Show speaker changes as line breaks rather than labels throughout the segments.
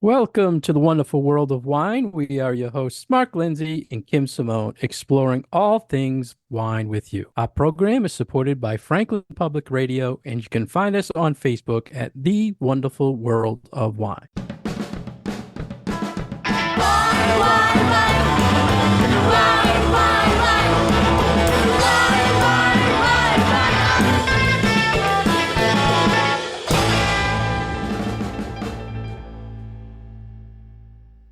Welcome to the wonderful world of wine. We are your hosts, Mark Lenzi and Kim Simone, exploring all things wine with you. Our program is supported by Franklin Public Radio, and you can find us on Facebook at The Wonderful World of Wine.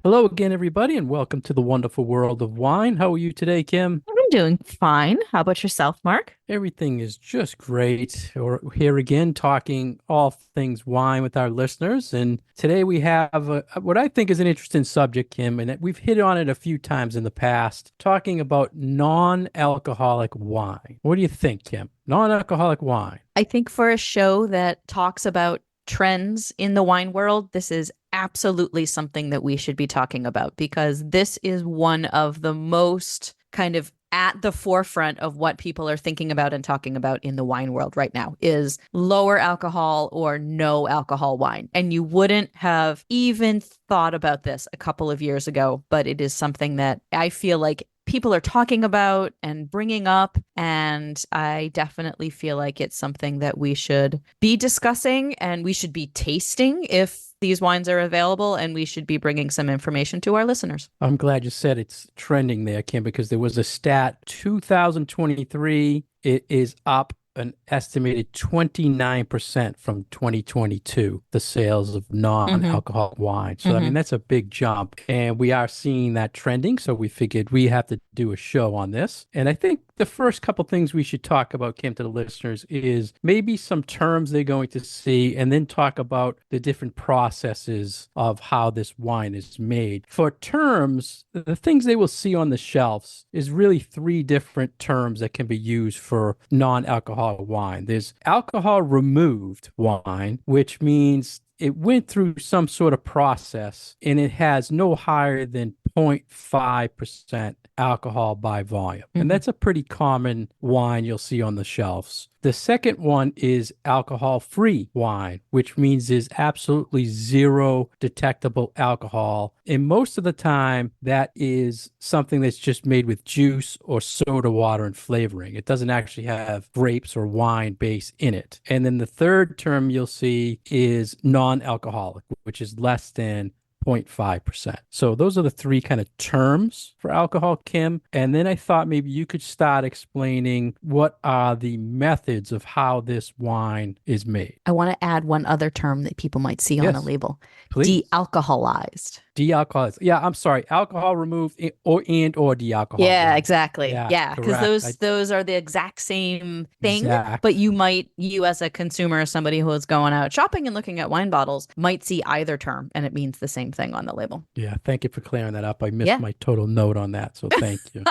Hello again, everybody, and welcome to the wonderful world of wine. How are you today, Kim?
I'm doing fine. How about yourself, Mark?
Everything is just great. We're here again talking all things wine with our listeners. And today we have what I think is an interesting subject, Kim, and we've hit on it a few times in the past, talking about non-alcoholic wine. What do you think, Kim? Non-alcoholic wine.
I think for a show that talks about trends in the wine world, this is absolutely something that we should be talking about because this is one of the most kind of at the forefront of what people are thinking about and talking about in the wine world right now is lower alcohol or no alcohol wine. And you wouldn't have even thought about this a couple of years ago, but it is something that I feel like people are talking about and bringing up. And I definitely feel like it's something that we should be discussing and we should be tasting if these wines are available, and we should be bringing some information to our listeners.
I'm glad you said it's trending there, Kim, because there was a stat 2023, it is up an estimated 29% from 2022, the sales of non-alcoholic wine. So, I mean, that's a big jump. And we are seeing that trending. So we figured we have to do a show on this. And I think the first couple things we should talk about, Kim, to the listeners is maybe some terms they're going to see, and then talk about the different processes of how this wine is made. For terms, the things they will see on the shelves is really three different terms that can be used for non-alcoholic wine. There's alcohol removed wine, which means it went through some sort of process and it has no higher than 0.5% alcohol by volume. And that's a pretty common wine you'll see on the shelves. The second one is alcohol-free wine, which means there's absolutely zero detectable alcohol. And most of the time, that is something that's just made with juice or soda water and flavoring. It doesn't actually have grapes or wine base in it. And then the third term you'll see is non-alcoholic, which is less than 0.5%. So those are the three kind of terms for alcohol, Kim. And then I thought maybe you could start explaining what are the methods of how this wine is made.
I want to add one other term that people might see on a label.
Please.
De-alcoholized.
De-alcoholized. Yeah, I'm sorry. Alcohol removed or dealcoholized.
Yeah, exactly. Yeah, because
correct.
those are the exact same thing.
Exact.
But you as a consumer, somebody who is going out shopping and looking at wine bottles, might see either term, and it means the same thing on the label.
Yeah, thank you for clearing that up. I missed my total note on that, so thank you.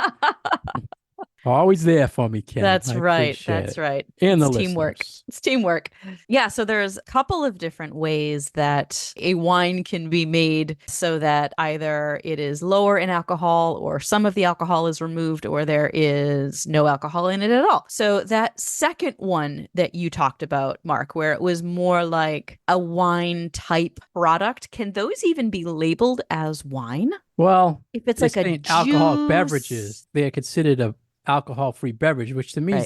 Always there for me, Kim.
That's right. That's right.
And
it's teamwork. It's teamwork. Yeah. So there's a couple of different ways that a wine can be made so that either it is lower in alcohol or some of the alcohol is removed or there is no alcohol in it at all. So that second one that you talked about, Mark, where it was more like a wine type product, can those even be labeled as wine?
Well,
if it's like a
alcoholic beverages, they are considered a alcohol-free beverage, which to me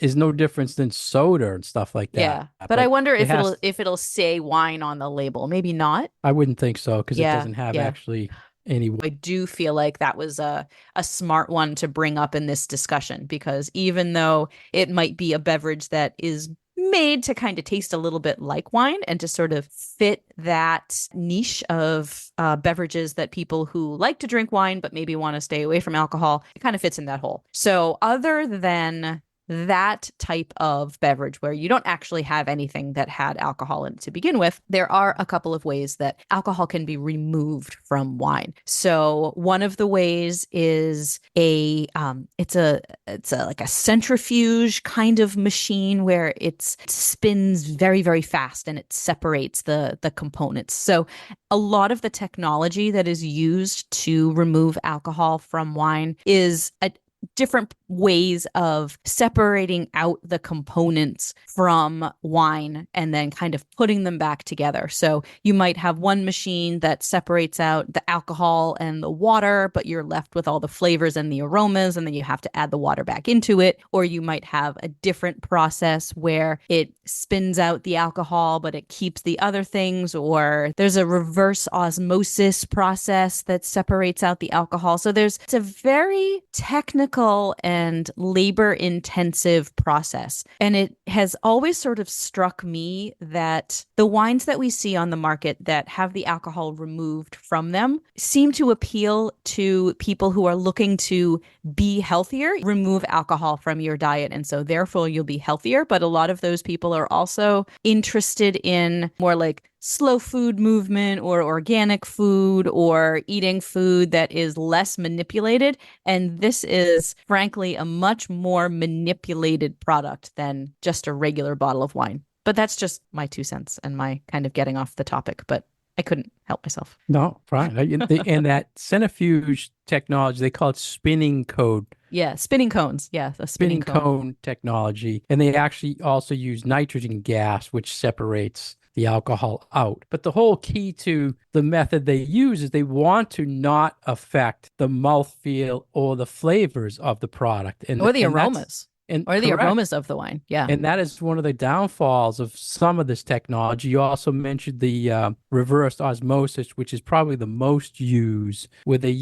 is no difference than soda and stuff like that.
Yeah, but I wonder if it'll say wine on the label. Maybe not.
I wouldn't think so because it doesn't have actually any.
I do feel like that was a smart one to bring up in this discussion because even though it might be a beverage that is made to kind of taste a little bit like wine and to sort of fit that niche of beverages that people who like to drink wine but maybe want to stay away from alcohol, it kind of fits in that hole. So other than that type of beverage where you don't actually have anything that had alcohol in it to begin with, there are a couple of ways that alcohol can be removed from wine. So one of the ways is it's like a centrifuge kind of machine where it spins very, very fast and it separates the components. So a lot of the technology that is used to remove alcohol from wine is a different ways of separating out the components from wine and then kind of putting them back together. So you might have one machine that separates out the alcohol and the water, but you're left with all the flavors and the aromas, and then you have to add the water back into it. Or you might have a different process where it spins out the alcohol, but it keeps the other things. Or there's a reverse osmosis process that separates out the alcohol. So it's a very technical and labor intensive process. And it has always sort of struck me that the wines that we see on the market that have the alcohol removed from them seem to appeal to people who are looking to be healthier. Remove alcohol from your diet, and so therefore you'll be healthier. But a lot of those people are also interested in more like slow food movement or organic food or eating food that is less manipulated. And this is frankly a much more manipulated product than just a regular bottle of wine. But that's just my 2 cents and my kind of getting off the topic, but I couldn't help myself.
No, fine. And that centrifuge technology, they call it spinning code.
Yeah, spinning cones. Yeah, the spinning
cone technology. And they actually also use nitrogen gas, which separates the alcohol out. But the whole key to the method they use is they want to not affect the mouthfeel or the flavors of the product.
Or the aromas. Or the
correct.
aromas of the wine. Yeah.
And that is one of the downfalls of some of this technology. You also mentioned the reverse osmosis, which is probably the most used, where they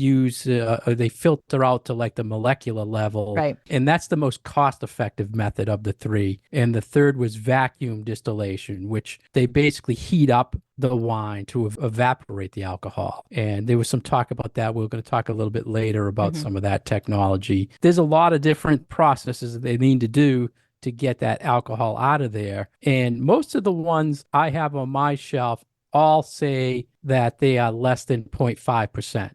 filter out to like the molecular level.
Right.
And that's the most cost-effective method of the three. And the third was vacuum distillation, which they basically heat up the wine to evaporate the alcohol. And there was some talk about that. We're going to talk a little bit later about some of that technology. There's a lot of different processes that they need to do to get that alcohol out of there. And most of the ones I have on my shelf all say that they are less than 0.5%.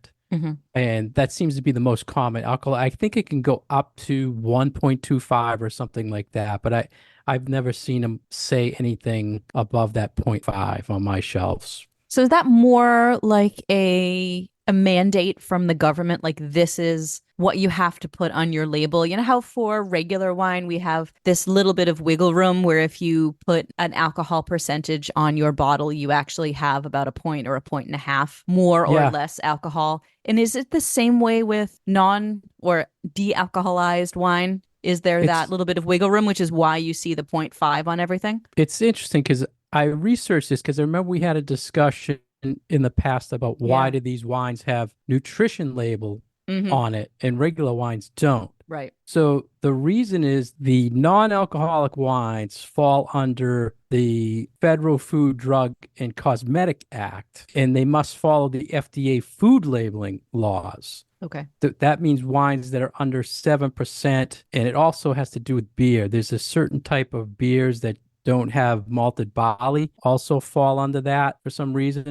And that seems to be the most common alcohol. I think it can go up to 1.25 or something like that, but I've never seen them say anything above that 0.5 on my shelves.
So is that more like a mandate from the government? Like this is what you have to put on your label. You know how for regular wine, we have this little bit of wiggle room where if you put an alcohol percentage on your bottle, you actually have about a point or a point and a half more or less alcohol. And is it the same way with non or de-alcoholized wine? Is there that little bit of wiggle room, which is why you see the 0.5 on everything?
It's interesting because I researched this because I remember we had a discussion in the past about why do these wines have nutrition label on it and regular wines don't.
Right.
So the reason is the non-alcoholic wines fall under the Federal Food, Drug, and Cosmetic Act, and they must follow the FDA food labeling laws.
Okay.
That means wines that are under 7%, and it also has to do with beer. There's a certain type of beers that don't have malted barley also fall under that for some reason.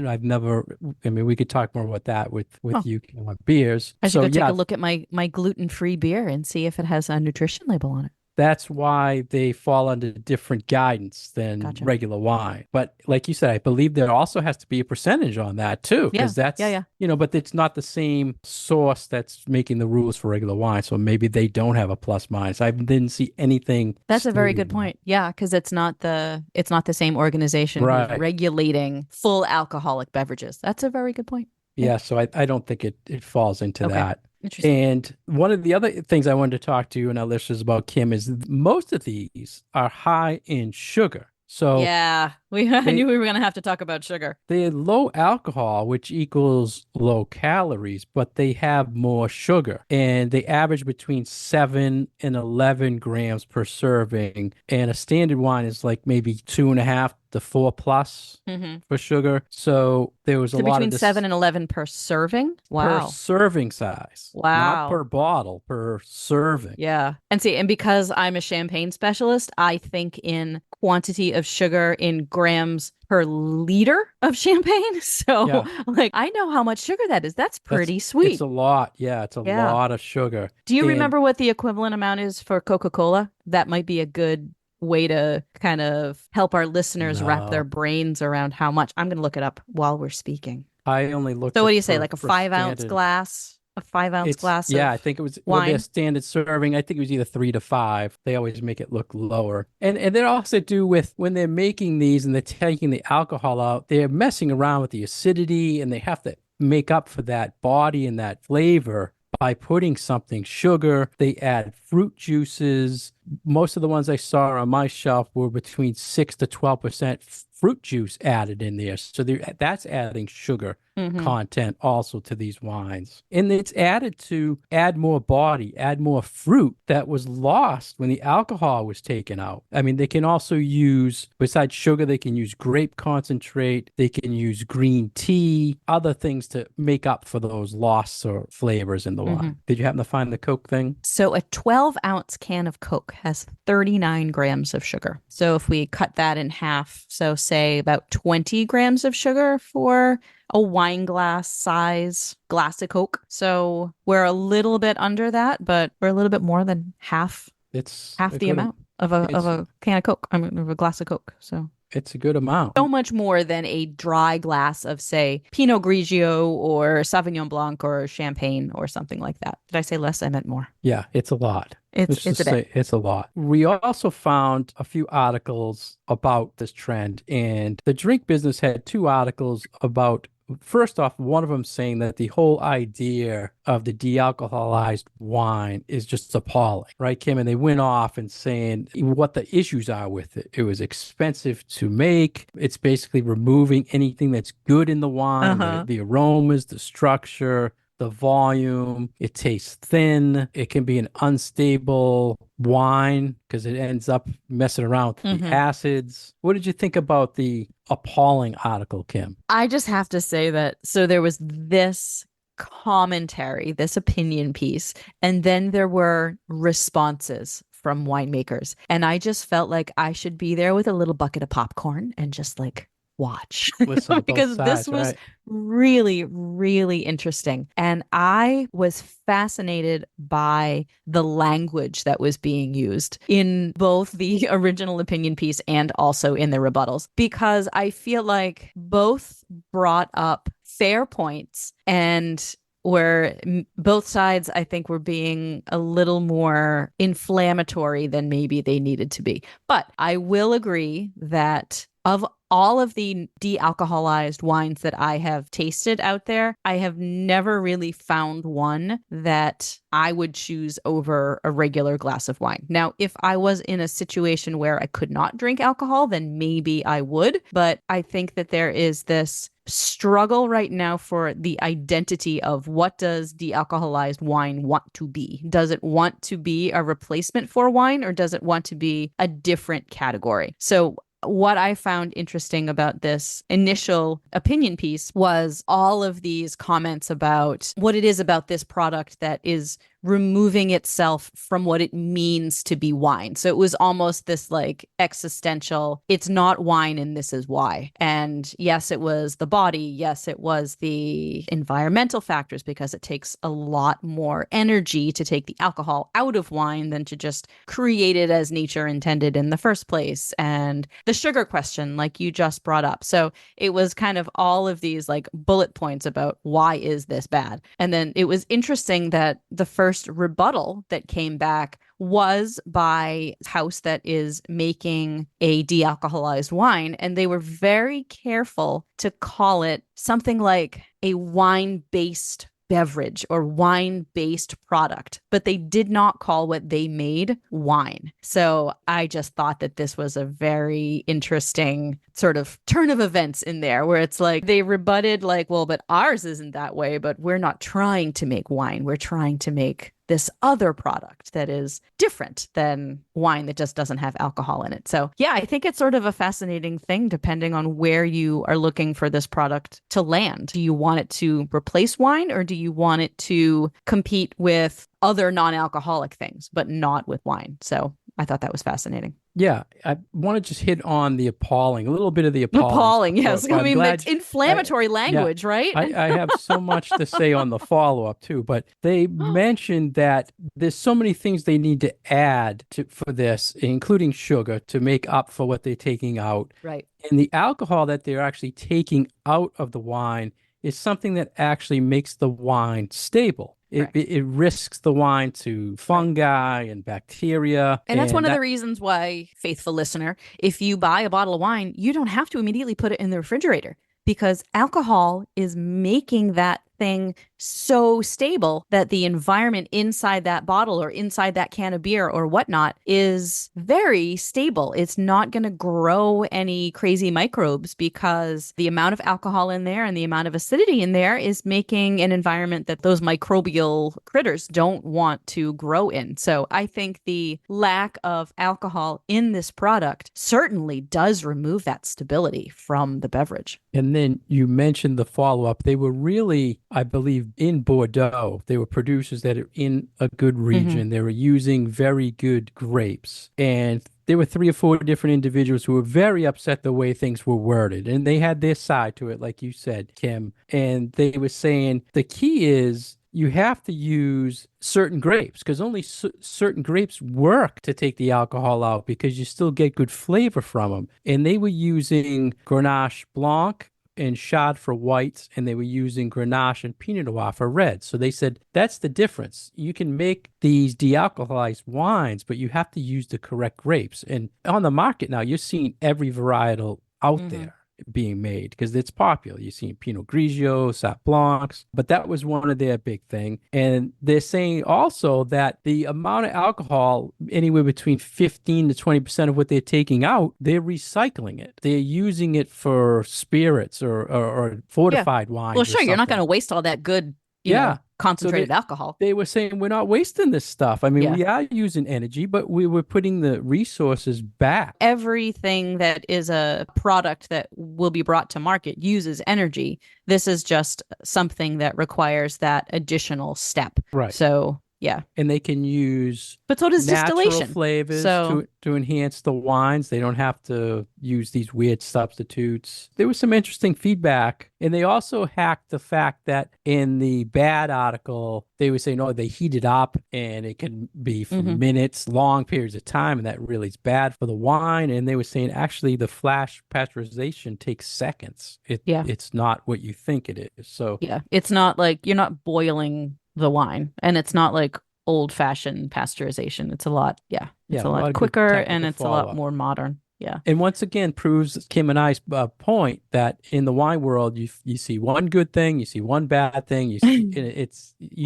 We could talk more about that with you on beers.
I should go take a look at my gluten-free beer and see if it has a nutrition label on it.
That's why they fall under different guidance than regular wine. But like you said, I believe there also has to be a percentage on that too. Because that's, but it's not the same source that's making the rules for regular wine. So maybe they don't have a plus minus. I didn't see anything.
That's a very good point. Yeah, because it's not the same organization who's regulating full alcoholic beverages. That's a very good point.
Yeah, so I don't think it falls into that.
Interesting.
And one of the other things I wanted to talk to you and our listeners about, Kim, is most of these are high in sugar. So
I knew we were going to have to talk about sugar.
They're low alcohol, which equals low calories, but they have more sugar. And they average between 7 and 11 grams per serving. And a standard wine is like maybe 2.5 to 4 plus for sugar. So there was a lot
between 7 and 11 per serving? Wow.
Per serving size.
Wow.
Not per bottle, per serving.
Yeah. And because I'm a champagne specialist, I think in quantity of sugar in grams per liter of champagne. So I know how much sugar that is. That's pretty sweet.
It's a lot. Yeah, it's a lot of sugar.
Do you remember what the equivalent amount is for Coca-Cola? That might be a good way to kind of help our listeners wrap their brains around how much. I'm going to look it up while we're speaking.
I only looked.
So what do you say, like a 5-ounce glass A 5 ounce
It's
glass
yeah,
of
I think it was their
wine.
standard serving. I think it was either 3 to 5. They always make it look lower. And they also do with when they're making these and they're taking the alcohol out, they're messing around with the acidity and they have to make up for that body and that flavor by putting something sugar. They add fruit juices. Most of the ones I saw on my shelf were between 6 to 12% fruit juice added in there. So that's adding sugar
Mm-hmm.
content also to these wines. And it's added to add more body, add more fruit that was lost when the alcohol was taken out. I mean, they can also use, besides sugar, they can use grape concentrate, they can use green tea, other things to make up for those lost or flavors in the
Mm-hmm.
wine. Did you happen to find the Coke thing?
So a 12-ounce can of Coke has 39 grams of sugar. So if we cut that in half, so say about 20 grams of sugar for a wine glass size glass of Coke. So we're a little bit under that, but we're a little bit more than half
It's a
the
good,
amount of a
it's
can of Coke. I mean, of a glass of Coke. So
it's a good amount.
so much more than a dry glass of, say, Pinot Grigio or Sauvignon Blanc or Champagne or something like that. Did I say less? I meant more.
Yeah, it's a lot.
It's
Let's just
a bit.
say it's a lot. We also found a few articles about this trend, and the drink business had two articles about, first off, one of them saying that the whole idea of the de-alcoholized wine is just appalling, right, Kim? And they went off and saying what the issues are with it. It was expensive to make. It's basically removing anything that's good in the wine,
Uh-huh.
the aromas, the structure, the volume. It tastes thin. It can be an unstable wine because it ends up messing around with the
Mm-hmm.
acids. What did you think about the appalling article, Kim?
I just have to say that so there was this commentary, this opinion piece, and then there were responses from winemakers. And I just felt like I should be there with a little bucket of popcorn and just like watch
Listen to both
because this
sides,
was
right?
really, really interesting. And I was fascinated by the language that was being used in both the original opinion piece and also in the rebuttals, because I feel like both brought up fair points and where both sides, I think, were being a little more inflammatory than maybe they needed to be. But I will agree that of all of the de-alcoholized wines that I have tasted out there, I have never really found one that I would choose over a regular glass of wine. Now, if I was in a situation where I could not drink alcohol, then maybe I would. But I think that there is this struggle right now for the identity of what does de-alcoholized wine want to be? Does it want to be a replacement for wine, or does it want to be a different category? So what I found interesting about this initial opinion piece was all of these comments about what it is about this product that is removing itself from what it means to be wine. So it was almost this like existential, it's not wine and this is why. And yes, it was the body. Yes, it was the environmental factors because it takes a lot more energy to take the alcohol out of wine than to just create it as nature intended in the first place. And the sugar question, like you just brought up. So it was kind of all of these like bullet points about why is this bad? And then it was interesting that the first rebuttal that came back was by a house that is making a de-alcoholized wine, and they were very careful to call it something like a wine-based beverage or wine-based product, but they did not call what they made wine. So I just thought that this was a very interesting sort of turn of events in there where it's like they rebutted like, well, but ours isn't that way, but we're not trying to make wine. We're trying to make this other product that is different than wine that just doesn't have alcohol in it. So yeah, I think it's sort of a fascinating thing depending on where you are looking for this product to land. Do you want it to replace wine, or do you want it to compete with other non-alcoholic things, but not with wine? So I thought that was fascinating.
Yeah, I want to just hit on the appalling, a little bit of the appalling.
Appalling, yes.
But
I
I'm
mean,
glad
it's inflammatory
yeah,
language, right?
I have so much to say on the follow-up too, but they mentioned that there's so many things they need to add for this, including sugar, to make up for what they're taking out.
Right.
And the alcohol that they're actually taking out of the wine is something that actually makes the wine stable. it risks the wine to fungi and bacteria.
And that's one of the reasons why, faithful listener, if you buy a bottle of wine, you don't have to immediately put it in the refrigerator because alcohol is making that thing so stable that the environment inside that bottle or inside that can of beer or whatnot is very stable. It's not going to grow any crazy microbes because the amount of alcohol in there and the amount of acidity in there is making an environment that those microbial critters don't want to grow in. So I think the lack of alcohol in this product certainly does remove that stability from the beverage.
And then you mentioned the follow-up. They were really, I believe, in Bordeaux. They were producers that are in a good region. They were using very good grapes. And there were 3 or 4 different individuals who were very upset the way things were worded. And they had their side to it, like you said, Kim. And they were saying the key is you have to use certain grapes because only certain grapes work to take the alcohol out because you still get good flavor from them. And they were using Grenache Blanc and Chard for whites, and they were using Grenache and Pinot Noir for reds. So they said that's the difference. You can make these de-alcoholized wines, but you have to use the correct grapes. And on the market now, you're seeing every varietal out there being made because it's popular. You're seeing Pinot Grigio, Sauv Blancs, but that was one of their big thing. And they're saying also that the amount of alcohol, anywhere between 15 to 20% of what they're taking out, they're recycling it. They're using it for spirits or fortified wines.
Well, sure, you're not going to waste all that good, you know, concentrated alcohol.
They were saying we're not wasting this stuff. I mean, we are using energy, but we were putting the resources back.
Everything that is a product that will be brought to market uses energy. This is just something that requires that additional step.
Right.
So, yeah.
And they can use
but so does
natural
distillation
flavors to enhance the wines. They don't have to use these weird substitutes. There was some interesting feedback. And they also hacked the fact that in the bad article, they were saying, oh, they heat it up and it can be for minutes, long periods of time. And that really is bad for the wine. And they were saying, actually, the flash pasteurization takes seconds. It's not what you think it is. So
yeah, it's not like you're not boiling the wine, and it's not like old-fashioned pasteurization. It's a lot, it's a lot quicker, and it's a lot more modern. Yeah.
And once again, proves Kim and I's point that in the wine world, you see one good thing, you see one bad thing, you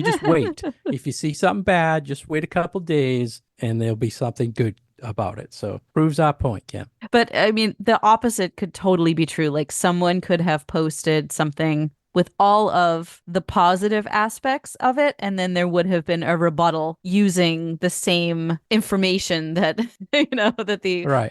just wait. If you see something bad, just wait a couple days, and there'll be something good about it. So proves our point, Kim.
But I mean, the opposite could totally be true. Like someone could have posted something with all of the positive aspects of it, and then there would have been a rebuttal using the same information that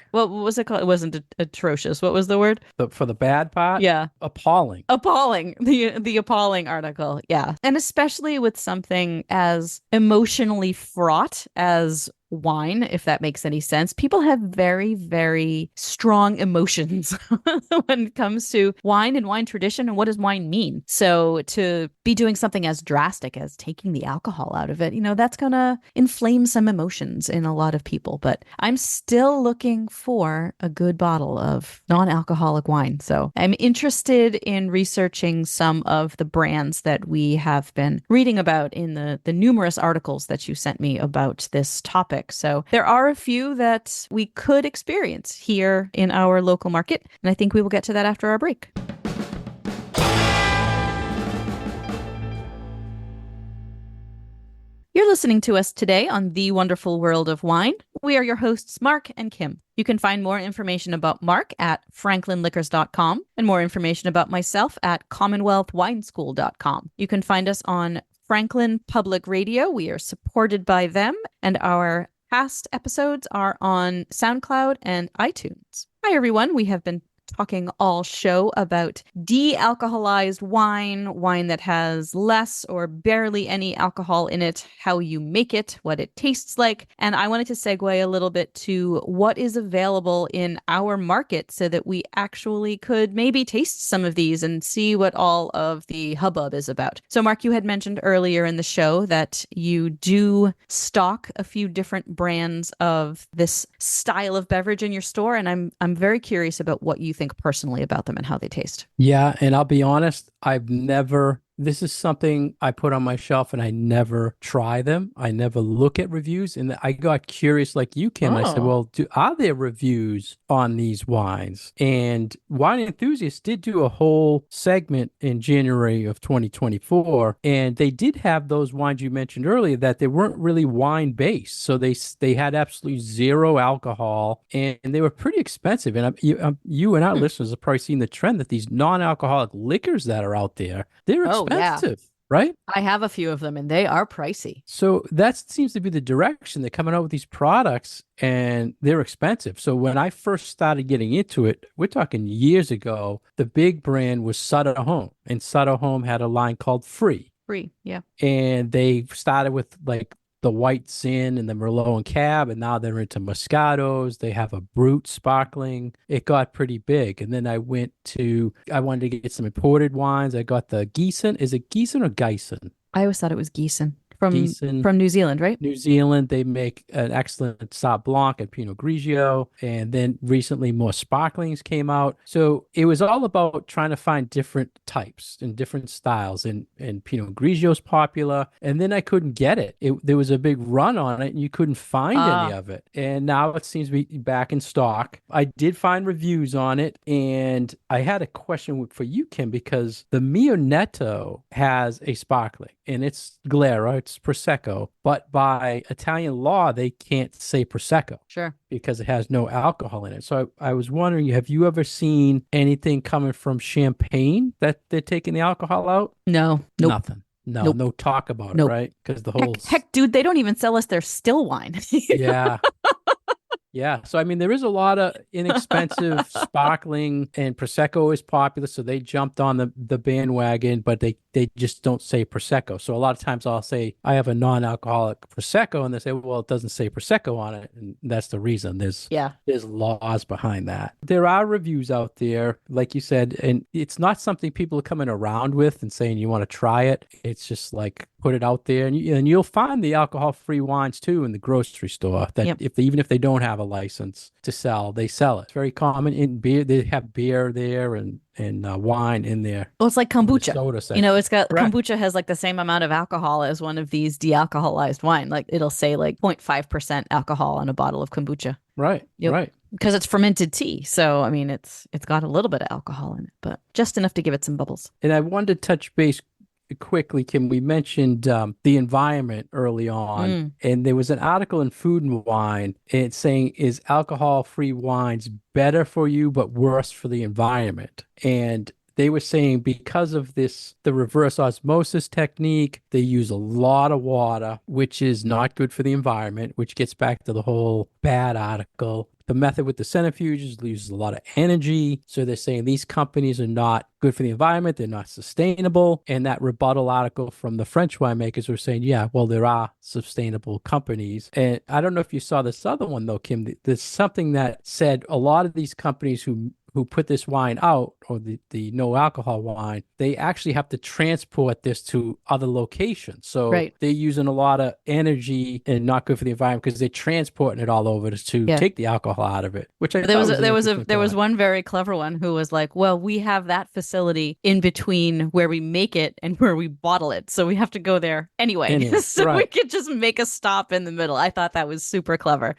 what was it called? It wasn't atrocious. What was the word?
For the bad part?
Yeah.
Appalling.
The appalling article. Yeah. And especially with something as emotionally fraught as wine, if that makes any sense. People have very, very strong emotions when it comes to wine and wine tradition and what does wine mean. So to be doing something as drastic as taking the alcohol out of it, that's going to inflame some emotions in a lot of people. But I'm still looking for a good bottle of non-alcoholic wine. So I'm interested in researching some of the brands that we have been reading about in the numerous articles that you sent me about this topic. So there are a few that we could experience here in our local market, and I think we will get to that after our break. You're listening to us today on The Wonderful World of Wine. We are your hosts, Mark and Kim. You can find more information about Mark at franklinliquors.com and more information about myself at commonwealthwineschool.com. You can find us on Franklin Public Radio. We are supported by them, and our past episodes are on SoundCloud and iTunes. Hi, everyone. We have been talking all show about de-alcoholized wine that has less or barely any alcohol in it, how you make it, what it tastes like. And I wanted to segue a little bit to what is available in our market so that we actually could maybe taste some of these and see what all of the hubbub is about. So Mark, you had mentioned earlier in the show that you do stock a few different brands of this style of beverage in your store, and I'm very curious about what you think personally about them and how they taste.
Yeah, and I'll be honest, I've never This is something I put on my shelf and I never try them. I never look at reviews. And I got curious like you, Kim. I said,
Oh.
well, are there reviews on these wines? And Wine Enthusiasts did do a whole segment in January of 2024. And they did have those wines you mentioned earlier that they weren't really wine based. So they had absolutely zero alcohol and they were pretty expensive. And you and our
Hmm.
listeners have probably seen the trend that these non-alcoholic liquors that are out there, they're
Oh, yeah.
expensive, right?
I have a few of them and they are pricey.
So that seems to be the direction. They're coming out with these products and they're expensive. So when I first started getting into it, we're talking years ago, the big brand was Sutter Home, and Sutter Home had a line called Free.
Free. Yeah.
And they started with like the White Zin and the Merlot and Cab, and now they're into Moscatos. They have a Brut sparkling. It got pretty big. And then I wanted to get some imported wines. I got the Gießen. Is it Gießen or Geisen?
I always thought it was Gießen from
Gießen.
from New Zealand, right?
New Zealand, they make an excellent Sauv Blanc and Pinot Grigio. And then recently more sparklings came out. So it was all about trying to find different types and different styles. And Pinot Grigio's popular. And then I couldn't get it. There was a big run on it and you couldn't find any
Ah,
of it. And now it seems to be back in stock. I did find reviews on it. And I had a question for you, Kim, because the Mio Netto has a sparkling and it's Glera, it's Prosecco, but by Italian law, they can't say Prosecco
sure.
because it has no alcohol in it. So I was wondering, have you ever seen anything coming from Champagne that they're taking the alcohol out?
No. Nope.
Nothing. No,
Nope.
no talk about it,
Nope.
right? Because the whole,
Heck, dude, they don't even sell us their still wine.
yeah. Yeah. So, I mean, there is a lot of inexpensive sparkling and Prosecco is popular. So they jumped on the bandwagon, but they just don't say Prosecco. So a lot of times I'll say, I have a non-alcoholic Prosecco. And they say, well, it doesn't say Prosecco on it. And that's the reason.
Yeah.
There's laws behind that. There are reviews out there, like you said, and it's not something people are coming around with and saying you want to try it. It's just like put it out there, and you'll find the alcohol-free wines too in the grocery store. That
Yep.
even if they don't have a license to sell, they sell it. It's very common in beer. They have beer there and wine in there.
Well, it's like
In the
kombucha.
soda
You know,
section.
it's got
Correct.
kombucha has like the same amount of alcohol as one of these de-alcoholized wine. Like it'll say like 0.5% alcohol on a bottle of kombucha.
Right.
Yep.
Right.
Because it's fermented tea. So I mean it's got a little bit of alcohol in it, but just enough to give it some bubbles.
And I wanted to touch base quickly, Kim. We mentioned the environment early on,
Mm.
and there was an article in Food and Wine. It's saying, is alcohol-free wines better for you but worse for the environment? And they were saying because of this, the reverse osmosis technique, they use a lot of water, which is not good for the environment, which gets back to the whole bad article. The method with the centrifuges uses a lot of energy. So they're saying these companies are not good for the environment. They're not sustainable. And that rebuttal article from the French winemakers were saying, yeah, well, there are sustainable companies. And I don't know if you saw this other one, though, Kim. There's something that said a lot of these companies who put this wine out, or the no alcohol wine, they actually have to transport this to other locations. So
Right.
they're using a lot of energy and not good for the environment because they're transporting it all over to
Yeah.
take the alcohol out of it, which I
There
thought
was
was an interesting
there was
thought.
one very clever one who was like, well, we have that facility in between where we make it and where we bottle it, so we have to go there anyway.
Anyway,
So we
right.
could just make a stop in the middle. I thought that was super clever.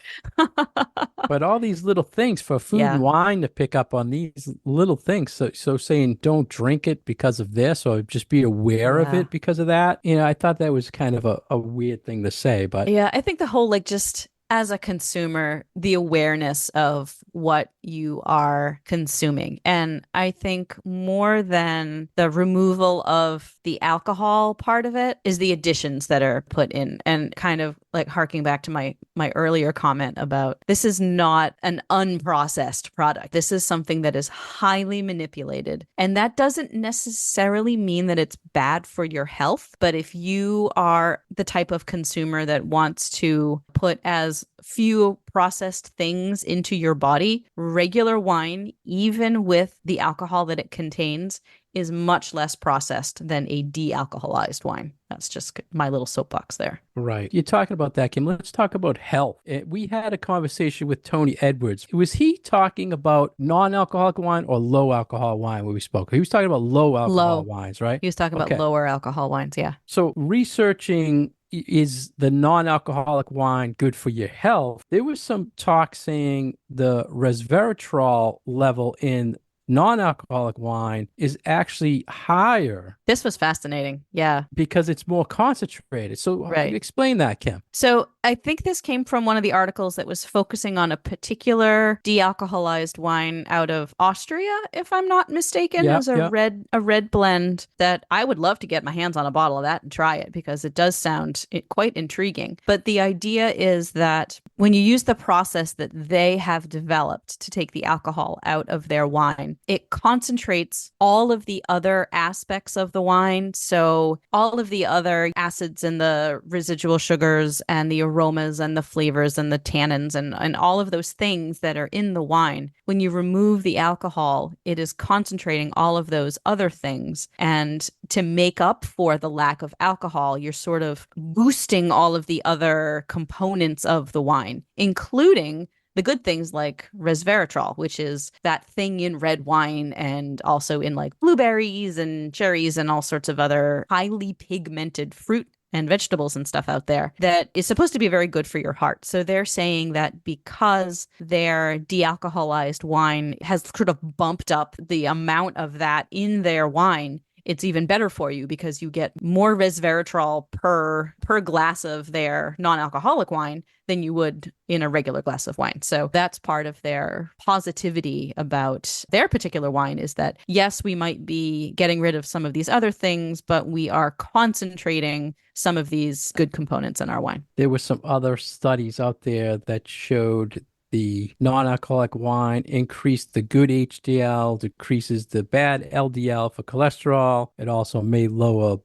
But all these little things for food
Yeah.
and wine to pick up on these little things. So saying don't drink it because of this, or just be aware of
Yeah.
it because of that. I thought that was kind of a weird thing to say, but
Yeah, I think the whole like just as a consumer, the awareness of what you are consuming. And I think more than the removal of the alcohol part of it is the additions that are put in, and kind of like harking back to my earlier comment about this is not an unprocessed product. This is something that is highly manipulated. And that doesn't necessarily mean that it's bad for your health. But if you are the type of consumer that wants to put as few processed things into your body, regular wine, even with the alcohol that it contains, is much less processed than a de-alcoholized wine. That's just my little soapbox there.
Right. You're talking about that, Kim. Let's talk about health. We had a conversation with Tony Edwards. Was he talking about non-alcoholic wine or low alcohol wine when we spoke? He was talking about low alcohol
Low.
wines, right?
He was talking about
Okay.
lower alcohol wines. Yeah.
So researching is the non-alcoholic wine good for your health? There was some talk saying the resveratrol level in non-alcoholic wine is actually higher
This was fascinating. Yeah.
because it's more concentrated. So
Right.
explain that, Kim.
So I think this came from one of the articles that was focusing on a particular de-alcoholized wine out of Austria, if I'm not mistaken. It
Yeah,
was
yeah.
a red blend that I would love to get my hands on a bottle of that and try it because it does sound quite intriguing. But the idea is that when you use the process that they have developed to take the alcohol out of their wine, it concentrates all of the other aspects of the wine. So all of the other acids and the residual sugars and the aromas and the flavors and the tannins and all of those things that are in the wine. When you remove the alcohol, it is concentrating all of those other things. And to make up for the lack of alcohol, you're sort of boosting all of the other components of the wine, including the good things like resveratrol, which is that thing in red wine and also in like blueberries and cherries and all sorts of other highly pigmented fruit and vegetables and stuff out there that is supposed to be very good for your heart. So they're saying that because their de-alcoholized wine has sort of bumped up the amount of that in their wine, it's even better for you because you get more resveratrol per glass of their non-alcoholic wine than you would in a regular glass of wine. So that's part of their positivity about their particular wine is that, yes, we might be getting rid of some of these other things, but we are concentrating some of these good components in our wine.
There were some other studies out there that showed the non-alcoholic wine increased the good HDL, decreases the bad LDL for cholesterol. It also may lower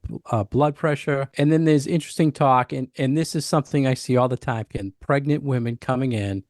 blood pressure. And then there's interesting talk, and this is something I see all the time, Ken, pregnant women coming in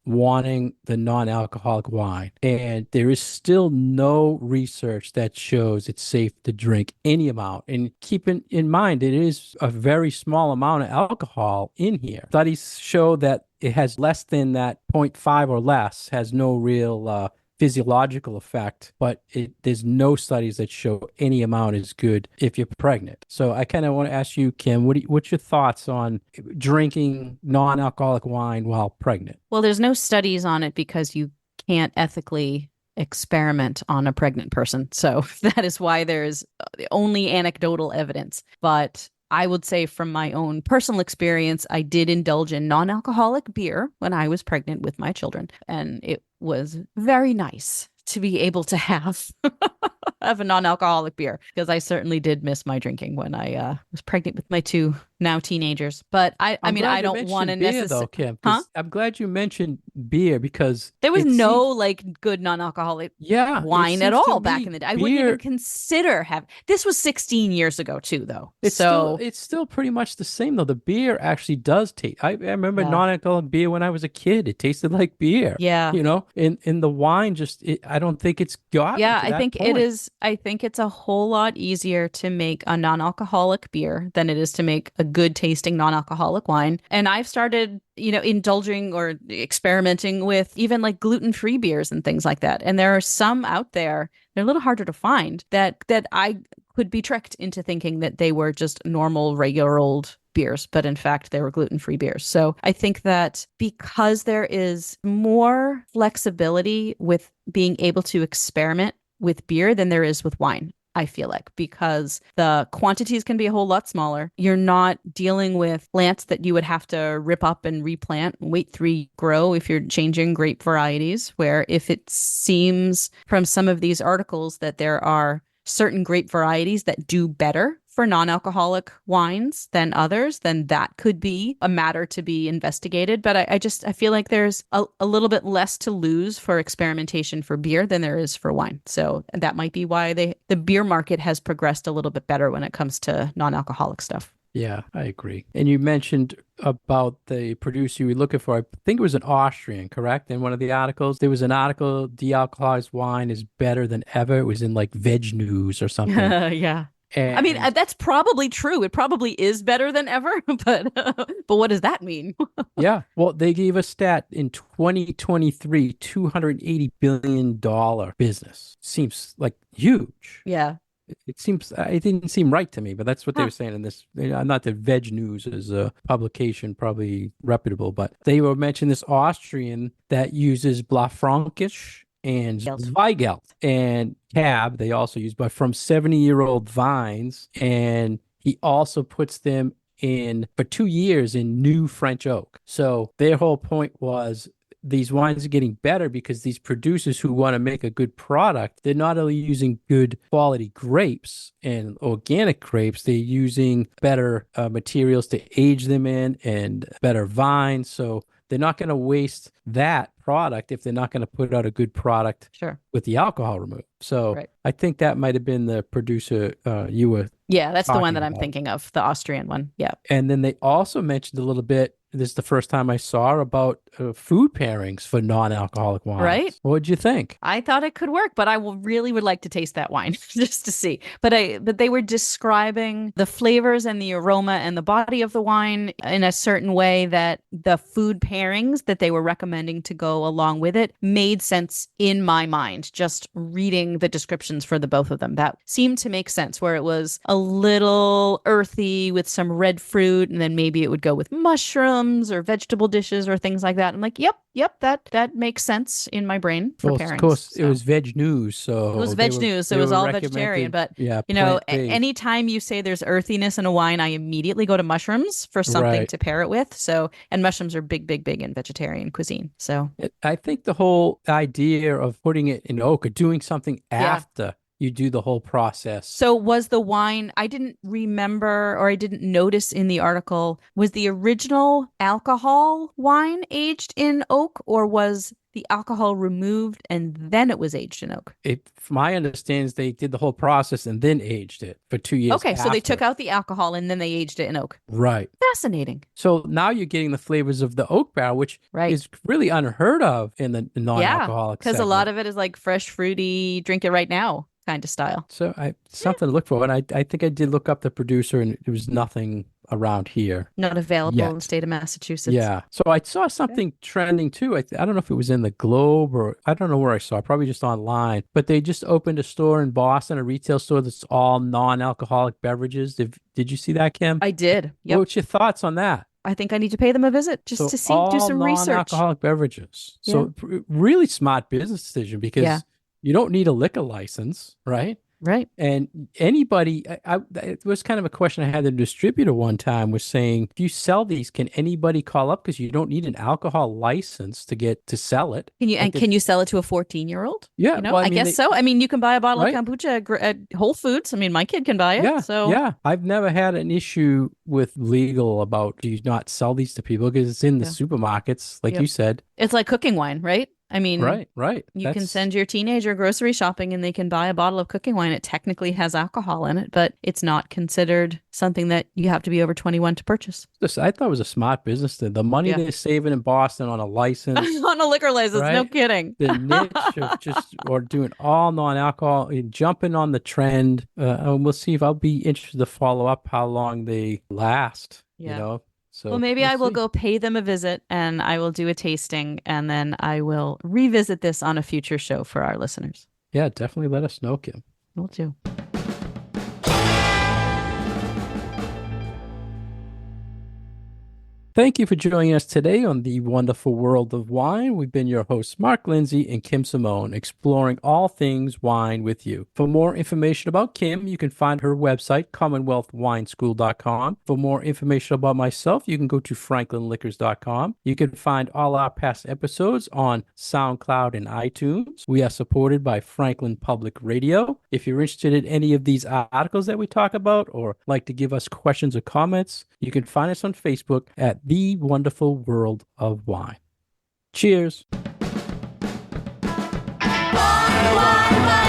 wanting the non-alcoholic wine. And there is still no research that shows it's safe to drink any amount. And keep in mind, it is a very small amount of alcohol in here. Studies show that it has less than that 0.5 or less, has no real physiological effect, but there's no studies that show any amount is good if you're pregnant. So I kind of want to ask you, Kim, what's your thoughts on drinking non-alcoholic wine while pregnant?
Well, there's no studies on it because you can't ethically experiment on a pregnant person. So that is why there's only anecdotal evidence. But I would say from my own personal experience, I did indulge in non-alcoholic beer when I was pregnant with my children. And it was very nice to be able to have a non-alcoholic beer because I certainly did miss my drinking when I was pregnant with my two now teenagers. But I mean, I don't want to
necessarily, Kim, I'm glad you mentioned beer because
there was no like good non-alcoholic wine at all back in the day. I wouldn't even consider having. This was 16 years ago too, though.
It's still pretty much the same though. The beer actually does taste. I remember non-alcoholic beer when I was a kid. It tasted like beer.
Yeah,
you know, in the wine I don't think it's got.
Yeah, I think it is. I think it's a whole lot easier to make a non-alcoholic beer than it is to make a good tasting non-alcoholic wine. And I've started, indulging or experimenting with even like gluten-free beers and things like that. And there are some out there, they're a little harder to find that I could be tricked into thinking that they were just normal, regular old beers, but in fact, they were gluten-free beers. So I think that because there is more flexibility with being able to experiment with beer than there is with wine, I feel like, because the quantities can be a whole lot smaller. You're not dealing with plants that you would have to rip up and replant and wait 3 grow if you're changing grape varieties, where if it seems from some of these articles that there are certain grape varieties that do better for non-alcoholic wines than others, then that could be a matter to be investigated. But I feel like there's a little bit less to lose for experimentation for beer than there is for wine. So that might be why the beer market has progressed a little bit better when it comes to non-alcoholic stuff.
Yeah, I agree. And you mentioned about the producer you were looking for. I think it was an Austrian, correct? In one of the articles, there was an article, de-alcoholized wine is better than ever. It was in like Veg News or something.
Yeah. I mean,
And
that's probably true. It probably is better than ever, but what does that mean?
yeah, well, they gave a stat in 2023, $280 billion business. Seems like huge.
Yeah.
It seems it didn't seem right to me, but that's what they
Huh.
were saying in this. Not that Veg News is a publication, probably reputable, but they were mentioning this Austrian that uses Blauwfränkisch and
Gelt.
Zweigelt and Cab. They also use, but from 70-year-old vines, and he also puts them in for 2 years in new French oak. So their whole point was these wines are getting better because these producers who want to make a good product, they're not only using good quality grapes and organic grapes, they're using better materials to age them in and better vines. So they're not going to waste that product if they're not going to put out a good product
Sure.
with the alcohol removed. So
Right.
I think that might have been the producer you were
Yeah, that's the one
talking
that I'm
about.
thinking of, the Austrian one. Yeah.
And then they also mentioned a little bit, this is the first time I saw about food pairings for non-alcoholic
Right?
wines. What'd you think?
I thought it could work, but I really would like to taste that wine just to see. But they were describing the flavors and the aroma and the body of the wine in a certain way that the food pairings that they were recommending to go along with it made sense in my mind, just reading the descriptions for the both of them. That seemed to make sense, where it was a little earthy with some red fruit, and then maybe it would go with mushrooms or vegetable dishes or things like that. I'm like, yep, that makes sense in my brain for
Well,
pairings.
of course, it
So
was Veg News,
it was
so
veg news, so
they
it was
were
all vegetarian.
recommended,
But
yeah, plant-based.
anytime you say there's earthiness in a wine, I immediately go to mushrooms for something
Right.
to pair it with. So, and mushrooms are big, big, big in vegetarian cuisine. So,
I think the whole idea of putting it in oak or doing something
yeah.
after you do the whole process.
So was the wine, I didn't remember or I didn't notice in the article, was the original alcohol wine aged in oak, or was the alcohol removed and then it was aged in oak?
From my understanding, is they did the whole process and then aged it for 2 years
Okay, so they
after.
took out the alcohol and then they aged it in oak.
Right.
Fascinating.
So now you're getting the flavors of the oak barrel, which
Right.
is really unheard of in the
Yeah,
non-alcoholic
because a
segment.
lot of it is like fresh, fruity, drink it right now kind of style.
So something to look for. And I think I did look up the producer, and there was nothing around here
Not available in the
yet.
state of Massachusetts.
Yeah. So I saw
Okay.
something trending too. I don't know if it was in the Globe or I don't know where I saw it, probably just online. But they just opened a store in Boston, a retail store that's all non-alcoholic beverages. Did you see that, Kim?
I did. Yep.
What's your thoughts on that?
I think I need to pay them a visit just
So
to see, do
all
some research.
non-alcoholic beverages.
Yeah.
So really smart business decision because
Yeah.
you don't need a liquor license, right?
Right.
And anybody, it was kind of a question I had the distributor one time was saying, if you sell these, can anybody call up? Because you don't need an alcohol license to get to sell it.
Can you sell it to a 14-year-old?
Yeah,
You know,
well, I
I
mean,
guess so. I mean, you can buy a bottle
right?
of kombucha at Whole Foods. I mean, my kid can buy it.
Yeah,
So
yeah. I've never had an issue with legal about do you not sell these to people because it's in the
Yeah.
supermarkets, like
Yep.
you said.
It's like cooking wine, right? I mean,
Right.
you can send your teenager grocery shopping and they can buy a bottle of cooking wine. It technically has alcohol in it, but it's not considered something that you have to be over 21 to purchase.
I thought it was a smart business thing. The money
Yeah.
they're saving in Boston on a license,
On a liquor license, no
right?
kidding.
The niche of just or doing all non-alcohol, jumping on the trend. And we'll see if I'll be interested to follow up how long they last.
Yeah.
So
Well, maybe
we'll
I will
see.
go pay them a visit and I will do a tasting and then I will revisit this on a future show for our listeners.
Yeah, definitely let us know, Kim.
Will do.
Thank you for joining us today on the wonderful world of wine. We've been your hosts, Mark Lindsay and Kim Simone, exploring all things wine with you. For more information about Kim, you can find her website, commonwealthwineschool.com. For more information about myself, you can go to franklinliquors.com. You can find all our past episodes on SoundCloud and iTunes. We are supported by Franklin Public Radio. If you're interested in any of these articles that we talk about or like to give us questions or comments, you can find us on Facebook at The Wonderful World of Wine. Cheers.
Wine, wine, wine.